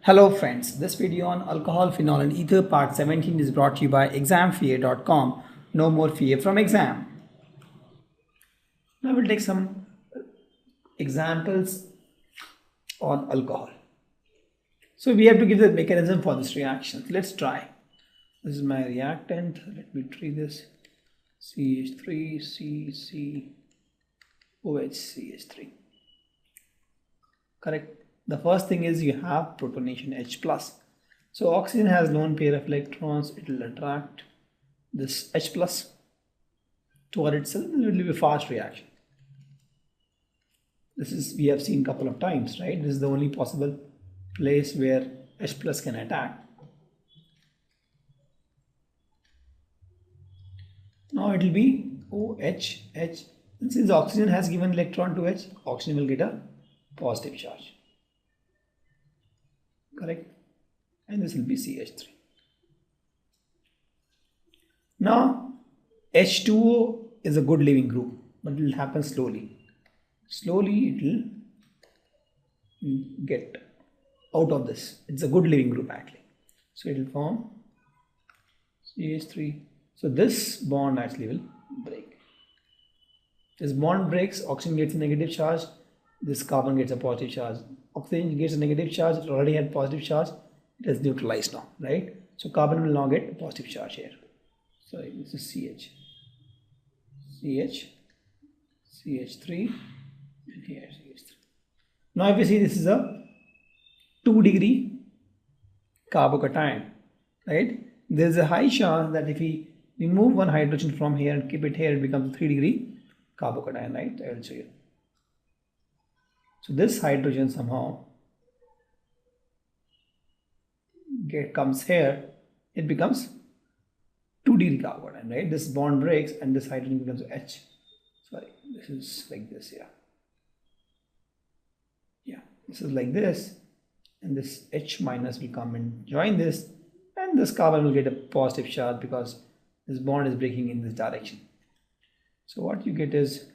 Hello friends, this video on alcohol, phenol and ether part 17 is brought to you by examfear.com. No more fear from exam. Now we'll take some examples on alcohol. So we have to give the mechanism for this reaction. Let's try. This is my reactant. Let me treat this. CH3, CC, OH, CH3. Correct. The first thing is you have protonation H plus. So oxygen has lone pair of electrons. It will attract this H plus toward itself. It will be a fast reaction. This is we have seen a couple of times, right? This is the only possible place where H plus can attack. Now it will be OH, H. And since oxygen has given electron to H, oxygen will get a positive charge. Correct? And this will be CH3. Now H2O is a good leaving group, but it will happen slowly. Slowly it will get out of this. It's a good leaving group actually. So it will form CH3. So this bond actually will break. This bond breaks, oxygen gets a negative charge, this carbon gets a positive charge. Oxygen gets a negative charge, it already had positive charge, it is neutralized now, right? So carbon will now get a positive charge here. So this is CH, CH, CH3, and here CH3. Now if you see, this is a 2-degree carbocation, right? There is a high chance that if we remove one hydrogen from here and keep it here, it becomes a 3-degree carbocation, right? I will show you. So this hydrogen somehow comes here, it becomes 2-degree carbocation, right? This bond breaks and this hydrogen becomes H. Sorry, this is like this here. Yeah, this is like this, and this H minus will come and join this, and this carbon will get a positive charge because this bond is breaking in this direction. So what you get is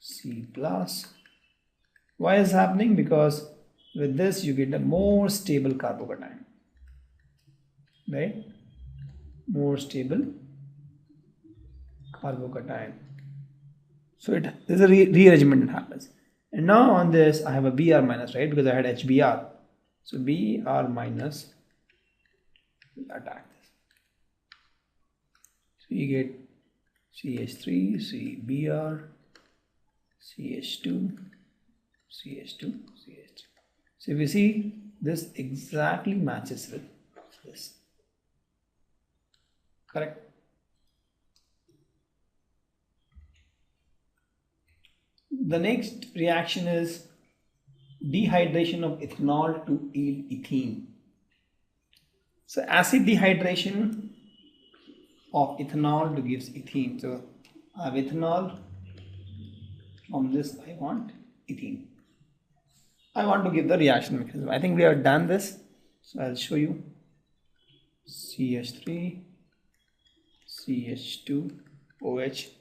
C plus. Why is happening? Because with this you get a more stable carbocation, right? More stable carbocation. So there's a rearrangement that happens. And now on this I have a Br minus, right? Because I had HBr. So Br minus will attack this. So you get CH3, Cbr, CH2, CH2, CH2. So if you see, this exactly matches with this. Correct? The next reaction is dehydration of ethanol to yield ethene. So acid dehydration of ethanol to gives ethene. So I have ethanol. From this I want ethene. I want to give the reaction mechanism. I think we have done this, so I'll show you. CH3, CH2, OH.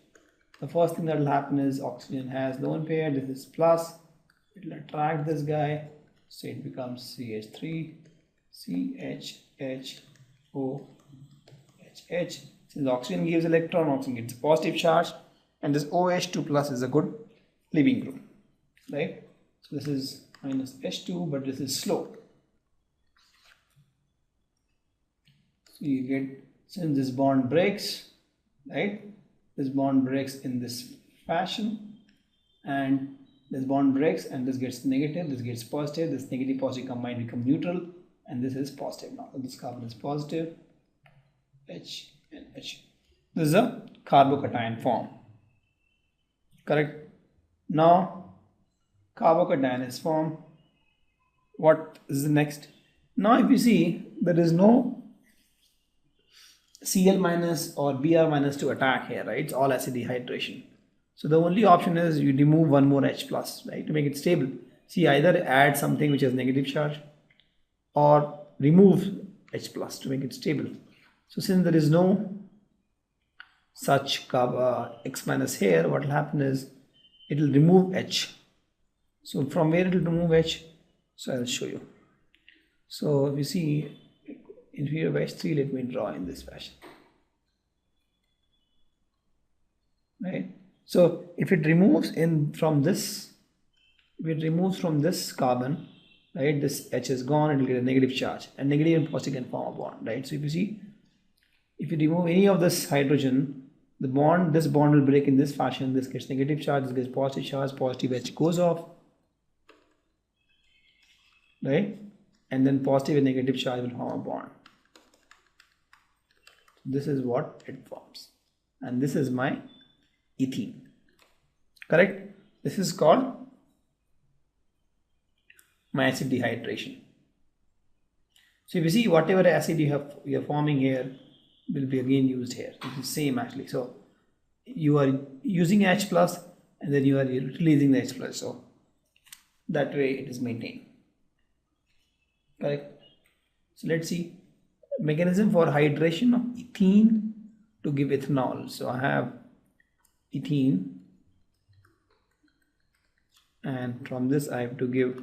The first thing that will happen is oxygen has lone pair. This is plus. It will attract this guy, so it becomes CH3, CH, H, O, H, H. Since oxygen gives electron, oxygen gets a positive charge, and this OH2 plus is a good leaving group, right? So this is minus H2, but this is slow. So you get, since this bond breaks, right? This bond breaks in this fashion, and this bond breaks, and this gets negative, this gets positive, this negative positive combined become neutral, and this is positive now. So this carbon is positive, H and H. This is a carbocation form. Correct? Now carbocation is formed. What is the next? Now if you see, there is no Cl minus or Br minus to attack here, right? It's all acid dehydration. So the only option is you remove one more H plus, right, to make it stable. See, either add something which has negative charge or remove H plus to make it stable. So since there is no such X minus here, what will happen is it will remove H. So from where it will remove H? So I'll show you. So if you see inferior by H3, let me draw in this fashion, right? So if it removes from this carbon, right, this H is gone, it will get a negative charge, and negative and positive can form a bond, right? So if you see, if you remove any of this hydrogen, this bond will break in this fashion. This gets negative charge, this gets positive charge, positive H goes off, right? And then positive and negative charge will form a bond. This is what it forms, and this is my ethene. Correct? This is called my acid dehydration. So if you see, whatever acid you are forming here will be again used here. It's the same actually. So you are using H plus and then you are releasing the H plus. So that way it is maintained. Correct? So let's see mechanism for hydration of ethene to give ethanol. So I have ethene, and from this I have to give,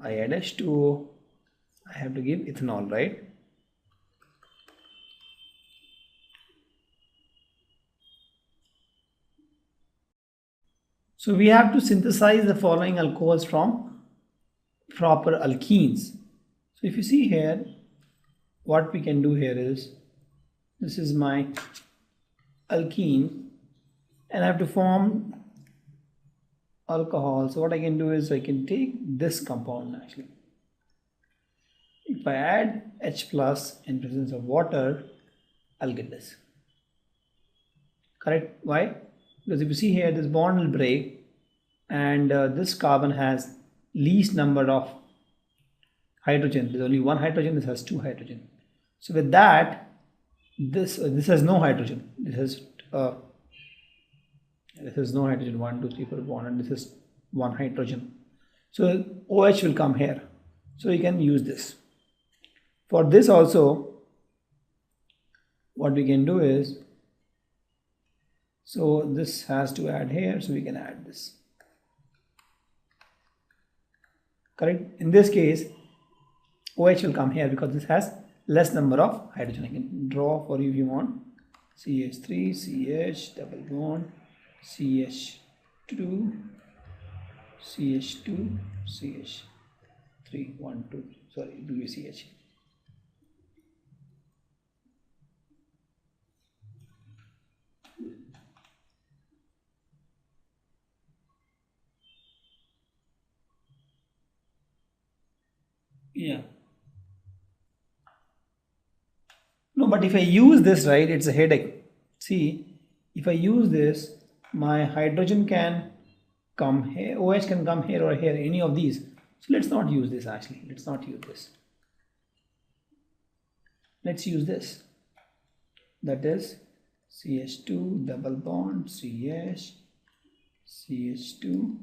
I add H2O, I have to give ethanol, right? So we have to synthesize the following alcohols from proper alkenes. So if you see here, what we can do here is, this is my alkene and I have to form alcohol. So what I can do is I can take this compound actually. If I add H plus in presence of water, I'll get this. Correct? Why? Because if you see here, this bond will break and this carbon has least number of hydrogen. There's only one hydrogen, this has two hydrogen. So with that, this has no hydrogen. This has no hydrogen, 1, 2, 3, 4 bond, and this is one hydrogen. So OH will come here. So you can use this. For this also, what we can do is, so this has to add here, so we can add this. Correct? In this case, OH will come here because this has less number of hydrogen. I can draw for you if you want. CH3, CH, double bond, CH2, CH2, CH3, 1, 2, sorry, WCH. Yeah. No, but if I use this, right, it's a headache. See, if I use this, my hydrogen can come here, OH can come here or here, any of these. So let's not use this actually. Let's not use this. Let's use this. That is CH2, double bond, CH, CH2,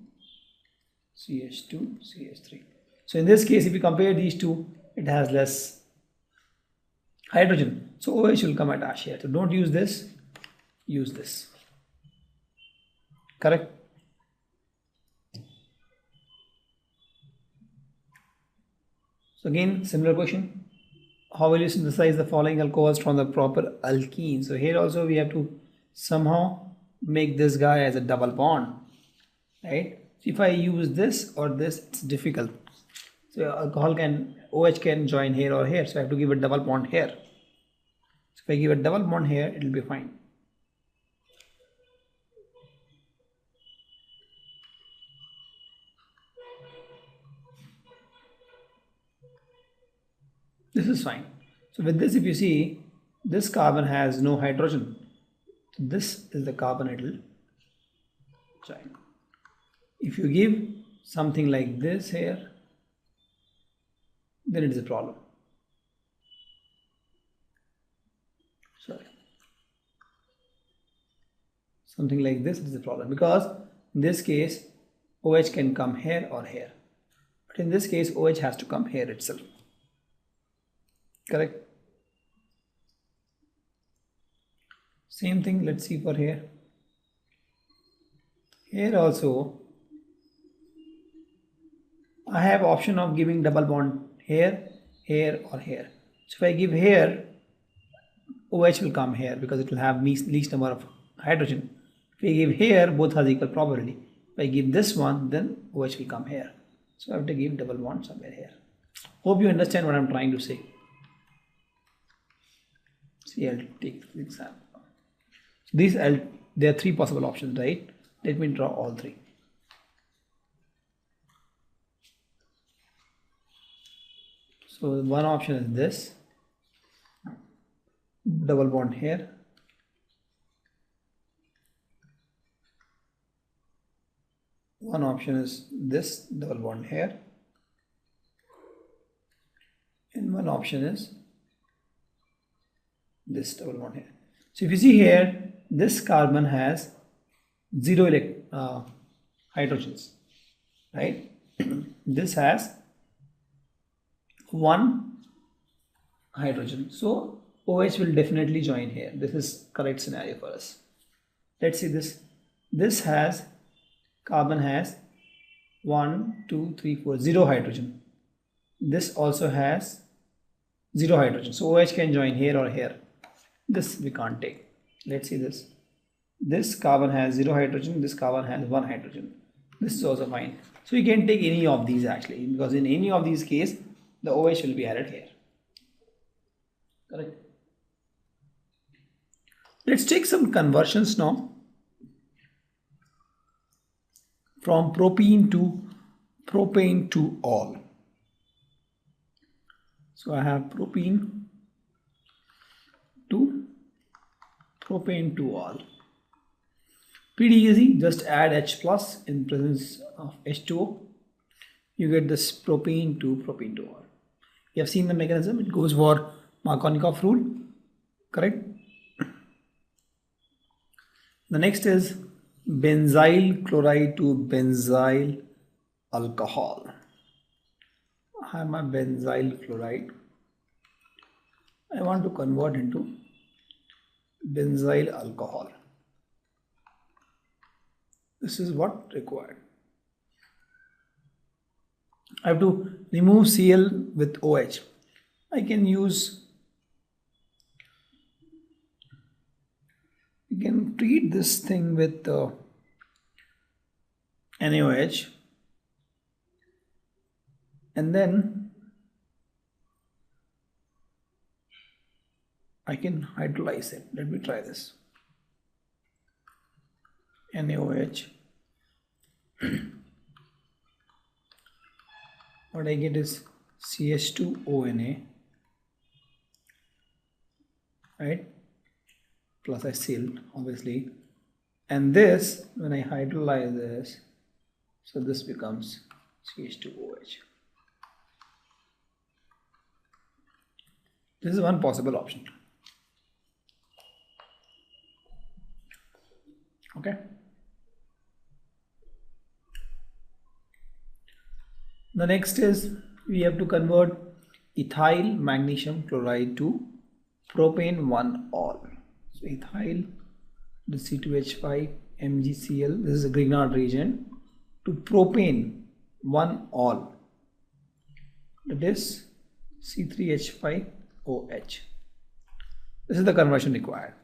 CH2, CH3. So in this case, if you compare these two, it has less hydrogen. So OH will come attached here. So don't use this, use this. Correct? So again, similar question. How will you synthesize the following alcohols from the proper alkene? So here also we have to somehow make this guy as a double bond, right? So if I use this or this, it's difficult. So OH can join here or here. So I have to give a double bond here. So if I give a double bond here, it will be fine. This is fine. So with this, if you see, this carbon has no hydrogen. So this is the carbon it will join. If you give something like this here, then it is a problem. Sorry. Something like this is a problem because in this case, OH can come here or here. But in this case, OH has to come here itself. Correct? Same thing, let's see for here. Here also, I have option of giving double bond here. here or here. So if I give here, OH will come here because it will have least number of hydrogen. If I give here, both has equal probability. If I give this one, then OH will come here. So I have to give double bond somewhere here. Hope you understand what I'm trying to say. See, I'll take the example. So there are three possible options, right? Let me draw all three. So one option is this, double bond here. One option is this, double bond here. And one option is this, double bond here. So if you see here, this carbon has 0 hydrogens, right? This has 1 hydrogen. So OH will definitely join here. This is correct scenario for us. Let's see this. This has, carbon has 1, 2, 3, 4, 0 hydrogen. This also has 0 hydrogen. So OH can join here or here. This we can't take. Let's see this. This carbon has 0 hydrogen. This carbon has 1 hydrogen. This is also fine. So you can take any of these actually, because in any of these case, the OH will be added here. Correct. Let's take some conversions now. From propene to all. So I have propene to all. Pretty easy, just add H plus in presence of H2O. You get this propene to all. You have seen the mechanism, it goes for Markovnikov rule, correct? The next is benzyl chloride to benzyl alcohol. I have my benzyl chloride. I want to convert into benzyl alcohol. This is what required. I have to remove Cl with OH. I can use, you can treat this thing with NaOH, and then I can hydrolyze it. Let me try this. NaOH. What I get is CH2ONA, right? Plus I sealed, obviously. And this, when I hydrolyze this, so this becomes CH2OH. This is one possible option. Okay. The next is we have to convert ethyl magnesium chloride to propane 1 all. So ethyl, the C2H5 MgCl, this is a Grignard reagent, to propane 1 all. That is C3H5OH. This is the conversion required.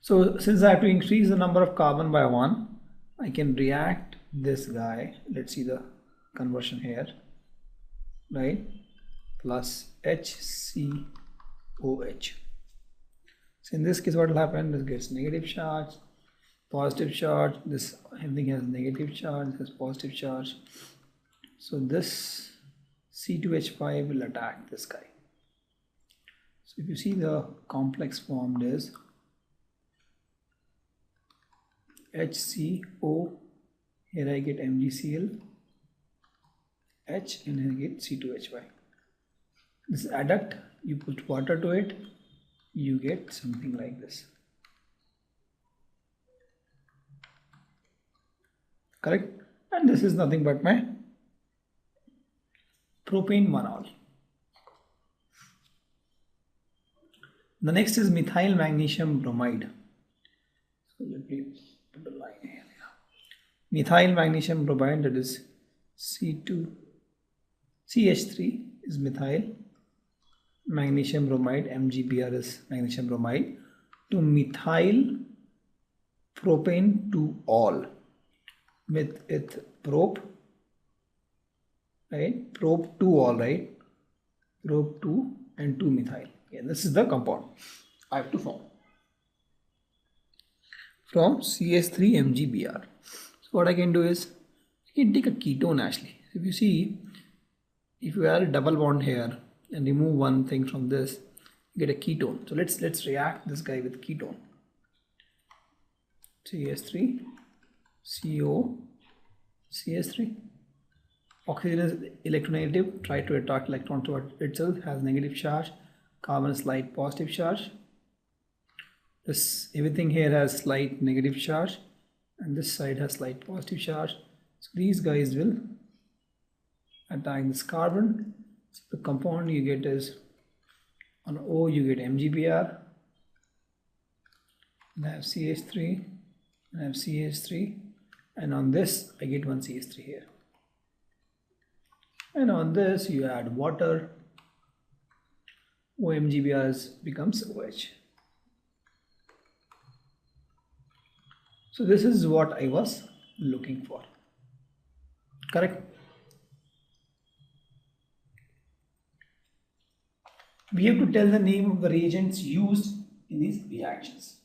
So since I have to increase the number of carbon by 1, I can react this guy. Let's see the conversion here, right? Plus HCOH. So in this case, what will happen? This gets negative charge, positive charge. This everything has negative charge. This has positive charge. So this C2H5 will attack this guy. So if you see the complex formed is HCO. Here I get MgCl, H, and here I get C2H5. This adduct, you put water to it, you get something like this. Correct? And this is nothing but my propane 1 all. The next is methyl magnesium bromide. So let me put a line here. Methyl magnesium bromide, that is CH3 is methyl, magnesium bromide, MgBr is magnesium bromide, to methyl propane to all with it prop, right? Prop 2 all, right? Prop 2 and 2 methyl. Yeah, this is the compound I have to form from CH3 MgBr. So what I can do is I can take a ketone actually. If you see, if you add a double bond here and remove one thing from this, you get a ketone. So let's react this guy with ketone. CH3 CO CH3. Oxygen is electronegative, try to attract electron toward itself, has negative charge, carbon slight positive charge. This everything here has slight negative charge and this side has slight positive charge. So these guys will attack this carbon. So the compound you get is on O you get MgBr, and I have CH3, and I have CH3, and on this I get one CH3 here. And on this you add water, OMGBr becomes OH. So this is what I was looking for, correct? We have to tell the name of the reagents used in these reactions.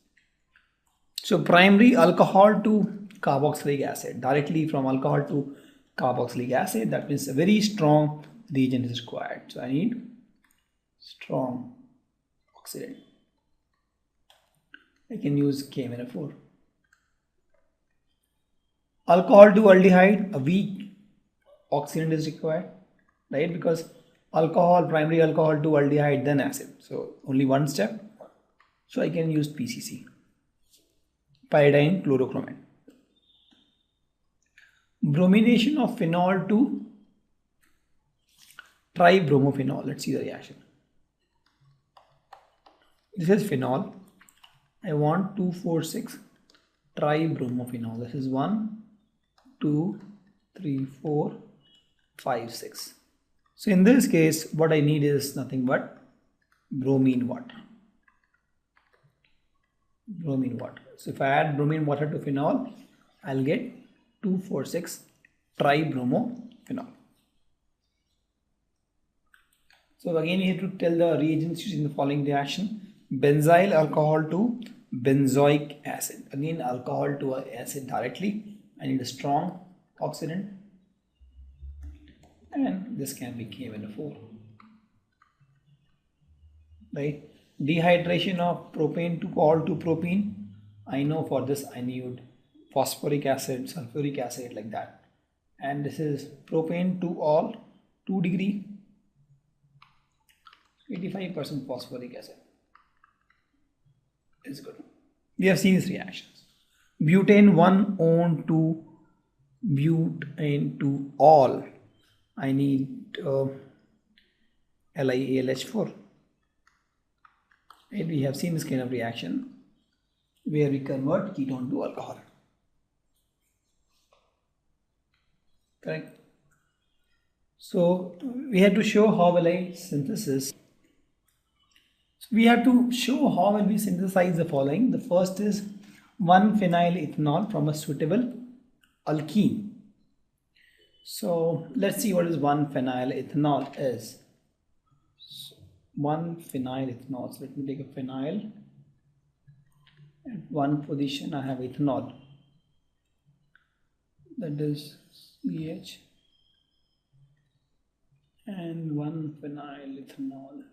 So primary alcohol to carboxylic acid, directly from alcohol to carboxylic acid, that means a very strong reagent is required. So I need strong oxidant. I can use KMnO4. Alcohol to aldehyde, a weak oxidant is required, right? Because alcohol, primary alcohol to aldehyde, then acid. So only one step. So I can use PCC, pyridine chlorochromate. Bromination of phenol to tribromophenol. Let's see the reaction. This is phenol. I want 2,4,6 tribromophenol. This is 1, 2, 3, 4, 5, 6. So in this case, what I need is nothing but bromine water. Bromine water. So if I add bromine water to phenol, I'll get 2,4,6 tribromophenol. So again, you have to tell the reagents using the following reaction. Benzyl alcohol to benzoic acid. Again, alcohol to acid directly. I need a strong oxidant. And this can be KMnO4. Right? Dehydration of propane to all to propene. I know for this I need phosphoric acid, sulfuric acid, like that. And this is propane to all 2 degree, 85% phosphoric acid. Is good. We have seen these reactions. Butane 1 on to butane to all. I need LiAlH4. Right? We have seen this kind of reaction where we convert ketone to alcohol. Correct? So we have to show how will I synthesis. So we have to show how will we synthesize the following. The first is 1-phenyl ethanol from a suitable alkene. So let's see what is 1-phenyl ethanol is. 1-phenyl ethanol. So let me take a phenyl. At one position I have ethanol. That is CH and 1-phenyl ethanol.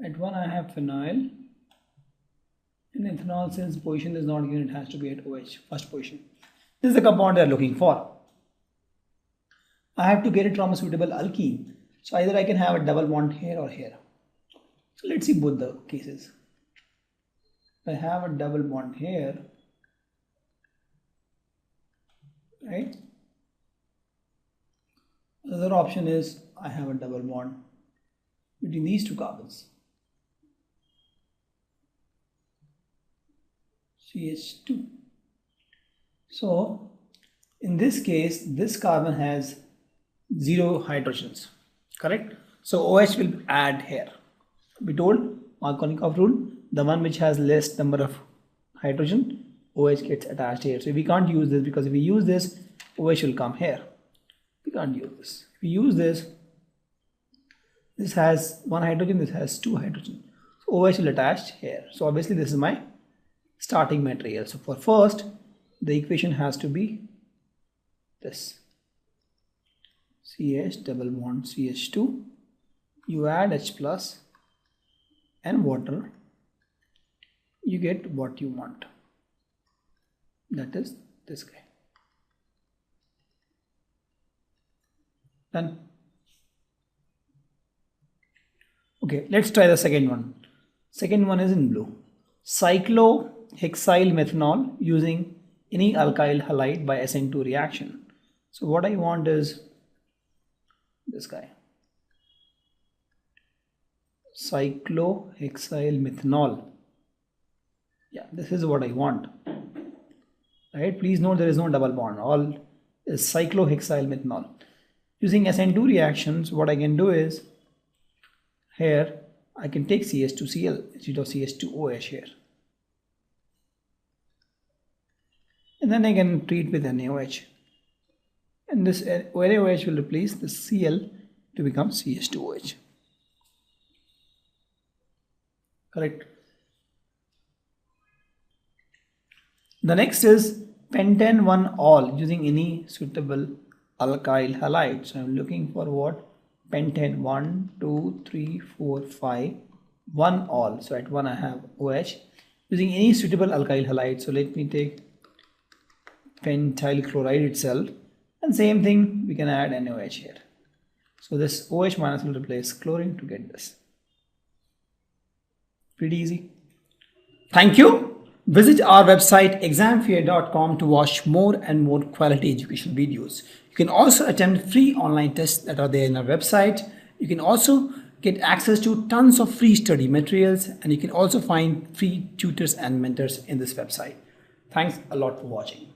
At one I have phenyl. In ethanol, since position is not given, it has to be at OH, first position. This is the compound they are looking for. I have to get it from a suitable alkene. So either I can have a double bond here or here. So let's see both the cases. If I have a double bond here, right? Another option is I have a double bond between these two carbons. CH2. So In this case, this carbon has 0 hydrogens, correct? So OH will add here. We told Markovnikov rule, the one which has less number of hydrogen, OH gets attached here. So we can't use this, because if we use this, OH will come here. We can't use this. If we use this, this has 1 hydrogen, this has 2 hydrogen. So OH will attach here. So obviously this is my starting material. So for first, the equation has to be this. CH double bond CH2. You add H plus and water. You get what you want. That is this guy. Done. Okay, let's try the second one. Second one is in blue. Cyclohexyl methanol using any alkyl halide by SN2 reaction. So what I want is this guy. Cyclohexyl methanol. Yeah, this is what I want. Right? Please note there is no double bond. All is cyclohexyl methanol. Using SN2 reactions, what I can do is here I can take CH2Cl instead of CH2OH here. And then I can treat with NaOH. And this NaOH will replace the Cl to become CH2OH. Correct. The next is pentane 1-ol using any suitable alkyl halide. So I'm looking for what? Pentane 1, 2, 3, 4, 5, 1-ol. So at 1 I have OH using any suitable alkyl halide. So let me take pentyl chloride itself, and same thing we can add NaOH here. So this OH minus will replace chlorine to get this. Pretty easy. Thank you. Visit our website examfear.com to watch more and more quality educational videos. You can also attempt free online tests that are there in our website. You can also get access to tons of free study materials, and you can also find free tutors and mentors in this website. Thanks a lot for watching.